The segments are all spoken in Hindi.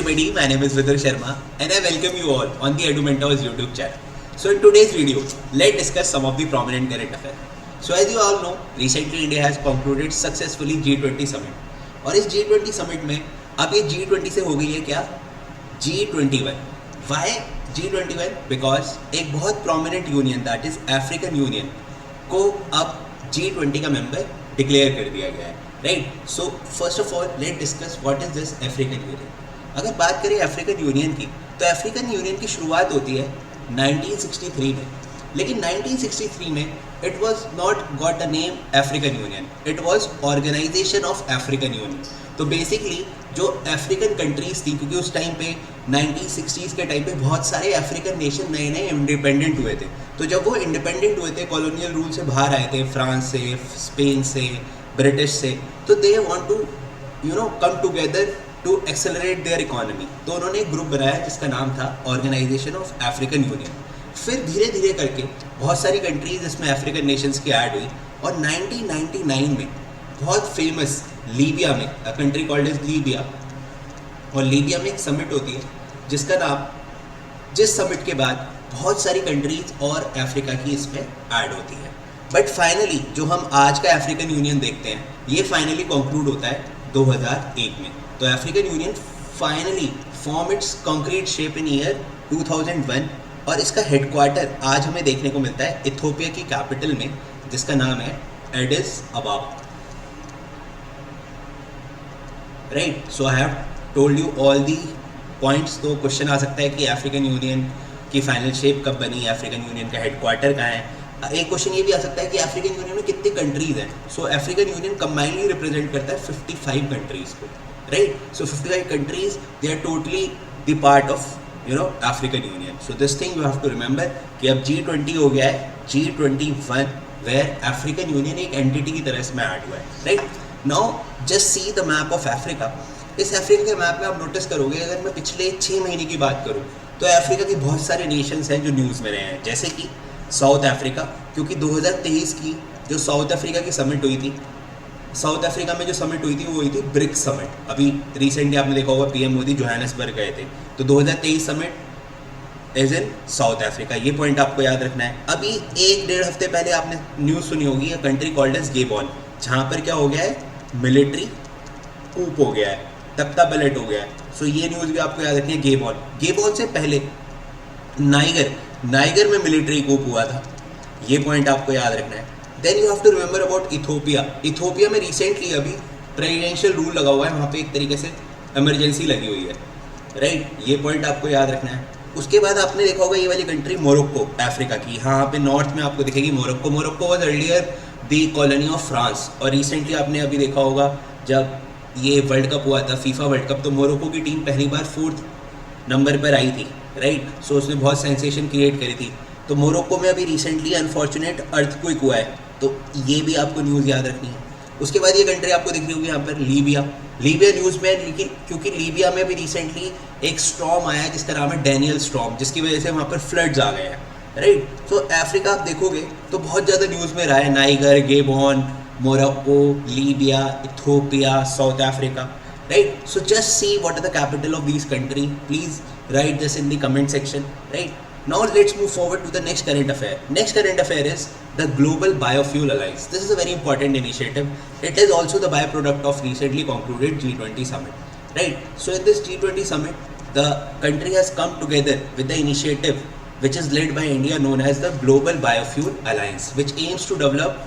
everybody, my name is Vidur Sharma and I welcome you all on the EduMentors YouTube channel. So in today's video, let's discuss some of the prominent current affairs. So as you all know, recently India has concluded successfully G20 summit और इस G20 summit में अब ये G20 से हो गई है क्या G21. Why G21? Because एक बहुत prominent union that is African Union को अब G20 का मेंबर डिक्लेयर कर दिया गया है. Right. So first of all let discuss what is this African union. अगर बात करें अफ्रीकन यूनियन की तो अफ्रीकन यूनियन की शुरुआत होती है 1963 में. लेकिन 1963 में it was not got a name African Union, it was Organisation of African Union. तो बेसिकली जो अफ्रीकन कंट्रीज थी, क्योंकि उस टाइम पे 1960s के टाइम पे बहुत सारे अफ्रीकन नेशन नए नए इंडिपेंडेंट हुए थे. तो जब वो इंडिपेंडेंट हुए थे, कॉलोनियल रूल से बाहर आए थे, फ्रांस से, स्पेन से, ब्रिटिश से, तो they want to come together to accelerate their economy. तो उन्होंने एक ग्रुप बनाया जिसका नाम था ऑर्गेनाइजेशन ऑफ अफ्रीकन यूनियन. फिर धीरे धीरे करके बहुत सारी कंट्रीज इसमें अफ्रीकन नेशंस की ऐड हुई और 1999 में बहुत फेमस लीबिया में, अ कंट्री कॉल्ड इज लीबिया, और लीबिया में एक समिट होती है जिसका नाम, जिस समिट के बाद बहुत सारी कंट्रीज और अफ्रीका की इसमें ऐड होती है. बट फाइनली जो हम आज का अफ्रीकन यूनियन देखते हैं ये फाइनली कंक्लूड होता है 2001 में. तो African union finally form it's concrete shape in year 2001 और इसका हेडक्वार्टर आज हमें देखने को मिलता है इथियोपिया की कैपिटल में जिसका नाम है Aedes अबाबा. Right. So I have told you all the points. तो क्वेश्चन आ सकता है कि अफ्रीकन यूनियन की फाइनल शेप कब बनी, अफ्रीकन यूनियन का हेडक्वार्टर कहाँ है. एक क्वेश्चन ये भी आ सकता है कि अफ्रीकन यूनियन में कितनी कंट्रीज हैं. So African Union combinedly represent करता है 55 कंट्रीज को. Right. So 55 countries they are totally the part of African Union. So this thing you have to remember कि अब G20 हो गया है G21 वेयर अफ्रीकन यूनियन एक एंटिटी की तरह इसमें ऐड हुआ है. राइट. Now just see the map of Africa. इस अफ्रीका के मैप में आप नोटिस करोगे, अगर मैं पिछले 6 महीने की बात करूँ तो अफ्रीका के बहुत सारे नेशंस हैं जो न्यूज़ में रहे हैं, जैसे कि साउथ अफ्रीका, क्योंकि 2023 की जो साउथ अफ्रीका की समिट हुई थी, साउथ अफ्रीका में जो समिट हुई थी वो हुई थी ब्रिक्स समिट. अभी रिसेंटली आपने देखा होगा पीएम मोदी जोहान्सबर्ग गए थे. तो 2023 summit is in south Africa. ये पॉइंट आपको याद रखना है. अभी 1-1.5 हफ्ते पहले आपने न्यूज़ सुनी होगी a country called as Gabon, जहाँ पर क्या हो गया है, मिलिट्री कूप हो गया है, तख्ता पलट हो गया है. सो ये न्यूज़ भी आपको याद रखनी है. गेबॉन से पहले नाइगर में मिलिट्री कूप हुआ था. ये पॉइंट आपको याद रखना है. Then you have to remember about Ethiopia में रिसेंटली अभी प्रेसिडेंशियल रूल लगा हुआ है, वहाँ पे एक तरीके से इमरजेंसी लगी हुई है. राइट. ये पॉइंट आपको याद रखना है. उसके बाद आपने देखा होगा ये वाली कंट्री मोरक्को अफ्रीका की, यहाँ पे नॉर्थ में आपको दिखेगी Morocco was earlier the colony of France. और रिसेंटली आपने अभी देखा होगा जब ये वर्ल्ड कप हुआ था, फीफा वर्ल्ड कप, तो मोरक्को की टीम पहली बार 4th नंबर पर आई थी. राइट. सो उसने बहुत सेंसेशन क्रिएट करी थी. तो मोरक्को में अभी रिसेंटली अनफॉर्चुनेट अर्थक्वेक हुआ है, तो ये भी आपको न्यूज़ याद रखनी है. उसके बाद ये कंट्री आपको दिख रही होगी यहाँ पर लीबिया न्यूज़ में, लेकिन क्योंकि लीबिया में भी रिसेंटली एक स्टॉर्म आया है जिसका नाम है डैनियल स्टॉर्म, जिसकी वजह से वहाँ पर फ्लड्स आ गए हैं. राइट. सो अफ्रीका आप देखोगे तो बहुत ज़्यादा न्यूज़ में रहा है, Niger, Gabon, Morocco, Libya, Ethiopia, south Africa. Right. So just see what are the capital of these countries. Please write this in the comment section. Right. Now let's move forward to the next current affair. Next current affair is the Global Biofuel Alliance. This is a very important initiative. It is also the byproduct of recently concluded G20 summit. Right. So in this G20 summit, the country has come together with the initiative which is led by India known as the Global Biofuel Alliance, which aims to develop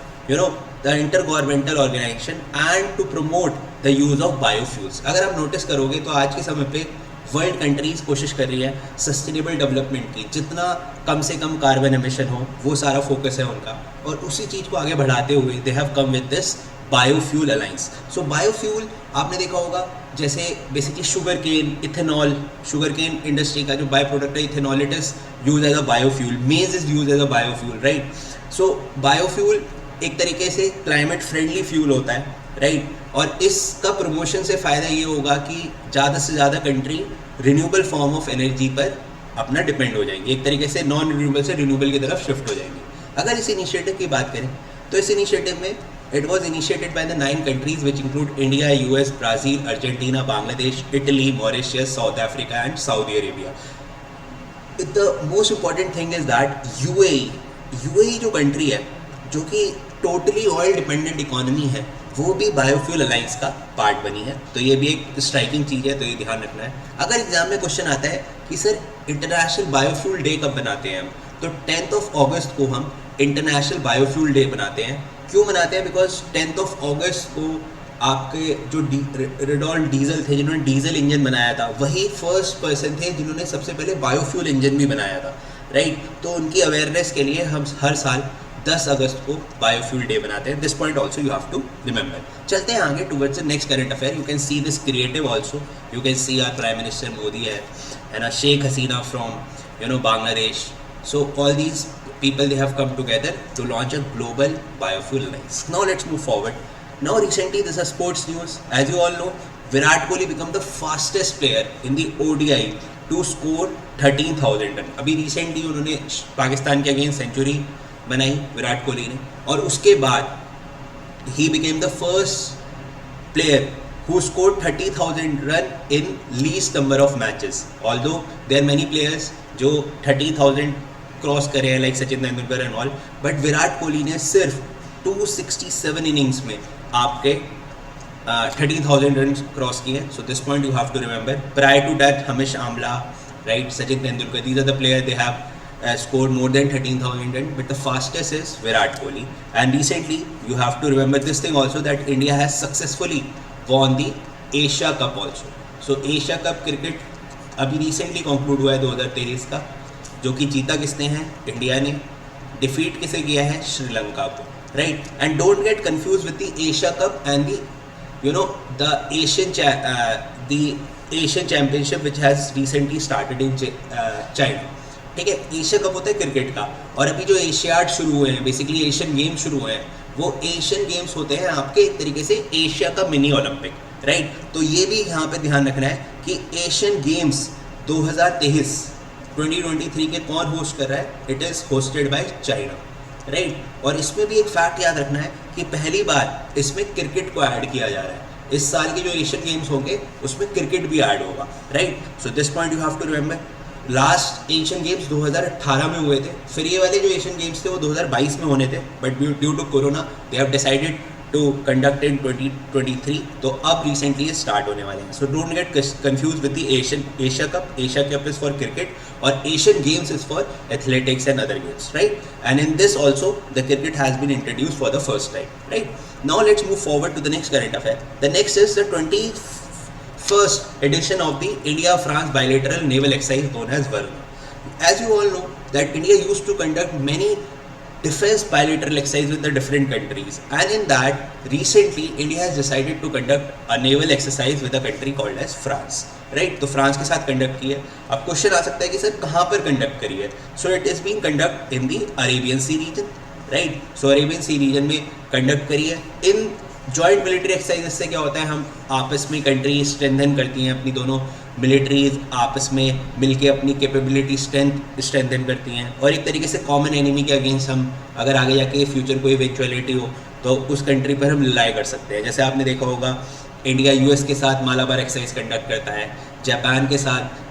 the intergovernmental organization and to promote the use of biofuels. अगर आप नोटिस करोगे तो आज के समय पे वर्ल्ड कंट्रीज कोशिश कर रही है सस्टेनेबल डेवलपमेंट की, जितना कम से कम कार्बन एमिशन हो वो सारा फोकस है उनका, और उसी चीज़ को आगे बढ़ाते हुए they have come with this biofuel alliance. So biofuel आपने देखा होगा जैसे बेसिकली शुगर केन इंडस्ट्री का जो बाय प्रोडक्ट है ethanol, it is use as a biofuel. Maize is use as a biofuel. Right. So biofuel एक तरीके से क्लाइमेट फ्रेंडली फ्यूल होता है. राइट. और इसका प्रमोशन से फ़ायदा ये होगा कि ज़्यादा से ज़्यादा country renewable form of energy पर अपना डिपेंड हो जाएंगी, एक तरीके से नॉन रिन्यूएबल से रिन्यूएबल की तरफ शिफ्ट हो जाएंगी. अगर इस इनिशिएटिव की बात करें तो इस इनिशिएटिव में It was initiated by the 9 countries, which include India, US, Brazil, Argentina, Bangladesh, Italy, Mauritius, South Africa, and Saudi Arabia. The most important thing is that UAE जो कंट्री है, जो कि टोटली ऑयल डिपेंडेंट इकोनॉमी है, वो भी बायोफ्यूल अलायंस का पार्ट बनी है. तो ये भी एक स्ट्राइकिंग चीज़ है, तो ये ध्यान रखना है. अगर एग्जाम में क्वेश्चन आता है कि सर इंटरनेशनल बायोफ्यूल डे कब बनाते हैं हम, तो 10 अगस्त को हम इंटरनेशनल बायोफ्यूल डे बनाते हैं. क्यों बनाते हैं? बिकॉज 10 अगस्त को आपके जो रेडॉल्ट डीजल थे, जिन्होंने डीजल इंजन बनाया था, वही फर्स्ट पर्सन थे जिन्होंने सबसे पहले बायोफ्यूल इंजन भी बनाया था, राइट. तो उनकी अवेयरनेस के लिए हम हर साल 10 अगस्त को बायोफ्यूल डे बनाते हैं. This point also you have to remember. चलते हैं आगे towards the next current affair. You can see this creative also. You can see our prime minister Modi है ना, Sheikh Hasina from Bangladesh. So all these people, they have come together to launch a global biofuel alliance. Now let's move forward. Now recently, this is sports news. As you all know, Virat Kohli became the fastest player in the ODI to score 13,000 run. अभी रिसेंटली उन्होंने पाकिस्तान के अगेंस्ट सेंचुरी बनाई विराट कोहली ने, और उसके बाद he became the first player who scored 30,000 run in least number of matches. Although there are many players जो 30,000 क्रॉस करे हैं, like Sachin Tendulkar and all, but Virat Kohli ने सिर्फ 267 इनिंग्स में आपके 13,000 रन क्रॉस किए हैं. So this point you have to remember. Prior to that हमेश Amla, right, Sachin Tendulkar, these are the player they have scored more than 13,000 run, but the fastest is Virat Kohli. And recently you have to remember this thing also, that India has successfully won the Asia Cup also. So Asia Cup cricket अभी रिसेंटली कंक्लूड हुआ है 2023 का, जो कि जीता किसने है? इंडिया ने. डिफीट किसे किया है? श्रीलंका को, right. And don't get confuse with the Asia cup and the Asian championship which has recently started in China. ठीक है, एशिया कप होता है क्रिकेट का, और अभी जो एशियाड शुरू हुए हैं, बेसिकली एशियन गेम्स शुरू हुए हैं, वो एशियन गेम्स होते हैं आपके एक तरीके से एशिया का मिनी ओलंपिक, राइट. तो ये भी यहाँ पे ध्यान रखना है कि एशियन गेम्स 2023 के कौन होस्ट कर रहा है? It is hosted by China, right. और इसमें भी एक फैक्ट याद रखना है कि पहली बार इसमें क्रिकेट को ऐड किया जा रहा है. इस साल के जो एशियन गेम्स होंगे उसमें क्रिकेट भी ऐड होगा, right. So this point you have to remember. Last Asian games 2018 में हुए थे, फिर ये वाले जो एशियन गेम्स थे वो 2022 में होने थे, but due to corona they have decided to conduct in 2023. तो अब रिसेंटली स्टार्ट होने वाले हैं. So don't get confuse with the Asia cup. Asia cup is for cricket और Asian games is for athletics and other games, right. And in this also the cricket has been introduce for the first time, right. Now let's move forward to the next current affair. The next is the 21st edition of the India-France bilateral naval exercise known as Varuna. As you all know that India used to conduct many defense bilateral exercises with the different countries, and in that recently India has decided to conduct a naval exercise with a country called as France, right. तो फ्रांस के साथ कंडक्ट की है. अब क्वेश्चन आ सकता है कि सर कहाँ पर कंडक्ट करी है? So it is being conduct in the Arabian sea region, right. So Arabian sea region में कंडक्ट करी है. इन जॉइंट मिलिट्री एक्सरसाइज से क्या होता है, हम आपस में कंट्री स्ट्रेंथन करती हैं, अपनी दोनों मिलिट्रीज आपस में मिलके अपनी कैपेबिलिटी स्ट्रेंथन करती हैं, और एक तरीके से कॉमन एनिमी के अगेंस्ट हम अगर आगे जाके फ्यूचर कोई इवेंचुअलिटी हो तो उस कंट्री पर हम रिलाई कर सकते हैं. जैसे आपने देखा होगा इंडिया यूएस के साथ मालाबार एक्सरसाइज कंडक्ट करता है, जापान के साथ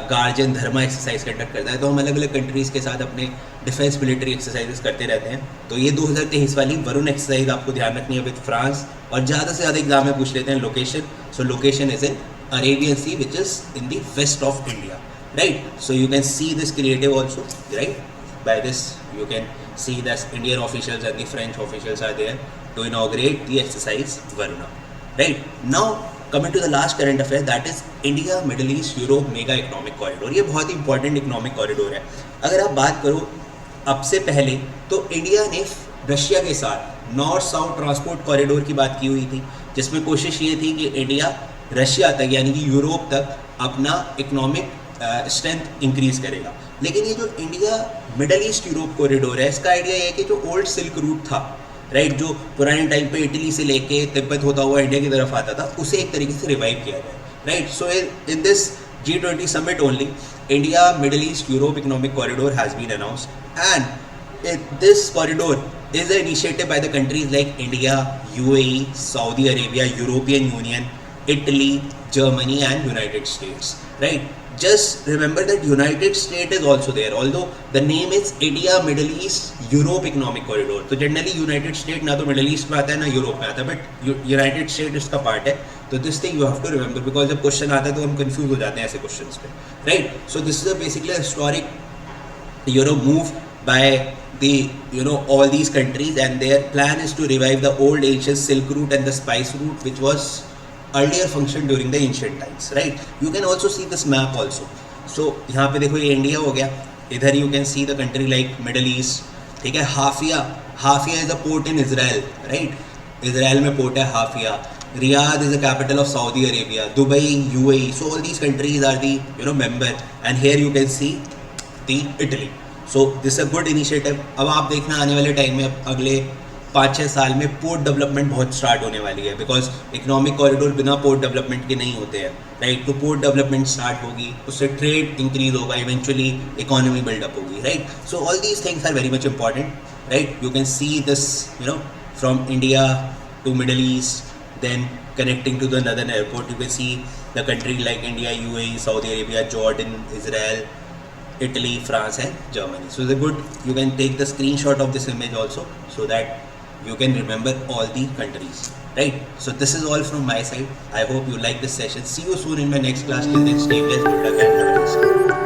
गार्जियन धर्मा एक्सरसाइज कंडक्ट करता है. तो हम अलग अलग कंट्रीज़ के साथ अपने डिफेंस मिलिट्री एक्सरसाइजेस करते रहते हैं. तो ये 2023 वाली वरुण एक्सरसाइज आपको ध्यान रखनी है विद फ्रांस. और ज़्यादा से ज़्यादा एग्जाम में पूछ लेते हैं location. So location is in Arabian sea which is in the west of India, right. So you can see this creative also, right. By this you can see that Indian officials and the French officials are there to inaugurate the exercise Varuna, right. Now coming to the last current affair, that is India Middle East Europe mega economic corridor. ये बहुत ही इंपॉर्टेंट इकोनॉमिक कॉरिडोर है. अगर आप बात करो अब से पहले, तो इंडिया ने रशिया के साथ नॉर्थ साउथ ट्रांसपोर्ट कॉरिडोर की बात की हुई थी, जिसमें कोशिश ये थी कि इंडिया रशिया तक यानी कि यूरोप तक अपना इकोनॉमिक स्ट्रेंथ इंक्रीज करेगा. लेकिन ये जो India middle east Europe corridor है, इसका आइडिया ये है कि जो ओल्ड सिल्क रूट था, राइट, जो पुराने टाइम पे इटली से लेके तिब्बत होता हुआ इंडिया की तरफ आता था, उसे एक तरीके से रिवाइव किया जाए, right. So in this G20 summit only, India Middle East Europe economic corridor has been announced, and this corridor is an initiative by the countries like India, UAE, Saudi Arabia, European Union, Italy, Germany, and United States. Right? Just remember that United States is also there. Although the name is India, Middle East, Europe Economic Corridor. तो generally United States ना तो Middle East में आता है ना Europe में आता है, but United States इसका part है. तो this thing you have to remember because जब question आता है तो हम confuse हो जाते हैं ऐसे questions पे. Right? So this is a basically a historic move by the all these countries, and their plan is to revive the old ancient Silk Route and the Spice Route, which was earlier functioned during the ancient times. Right? You can also see this map also. So यहाँ पे देखो ये इंडिया हो गया, इधर you can see the country like Middle East. ठीक है, हाफिया is a port in Israel. Right? Israel में port है हाफिया. Riyadh is the capital of Saudi Arabia. Dubai, UAE. So all these countries are the member, and here you can see the Italy. So this a good initiative. अब आप देखना आने वाले टाइम में अगले 5-6 साल में पोर्ट डेवलपमेंट बहुत स्टार्ट होने वाली है, बिकॉज इकोनॉमिक कॉरिडोर बिना पोर्ट डेवलपमेंट के नहीं होते हैं. राइट? तो पोर्ट डेवलपमेंट स्टार्ट होगी, उससे ट्रेड इंक्रीज होगा, इवेंचुअली इकोनॉमी बिल्डअप होगी. Right? So all these things are very much important. Right? You can see this from India to middle east, then connecting to the northern airport you can see the country like India, UAE, Saudi Arabia, Jordan, Israel, Italy, France, and Germany. So the good, you can take the screenshot of this image also so that you can remember all the countries. Right? So this is all from my side. I hope you like this session. See you soon in my next class. Till then, stay blessed, good luck, and have a nice day.